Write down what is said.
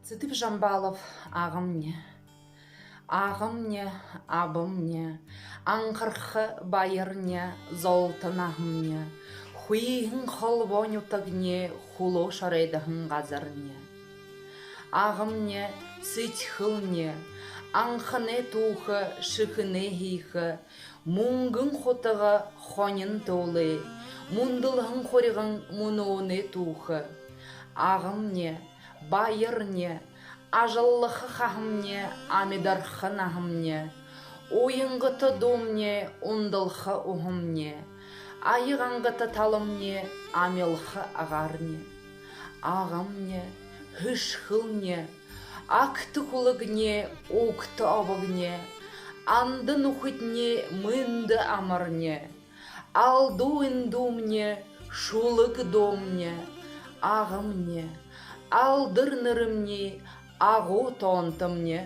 Цытып Жамбалов ағымне. Ағымне, абымне, аңқырқы байырне, золтынағымне, хуиғын холбоню тагне, хуло шаредахын ғазырне. Ағымне, сытхылне, аңқыне тухы, шықыне хиқы, мұңгын хотығы хонын толы, мұндылғын қорығын мұноне тухы. Ағымне, байырне, ажыллықы қағымне, амидарқы нағымне, ойынғыты домне, ондылқы ұғымне, айығанғыты талымне, амелқы ағарне. Ағымне, хүшқылне, акты құлығне, оқты абығне, андын ұқытне, мынды амырне, алду үндумне, шулық домне. Ағымне, алдыр нырымне, ағу тонтымне.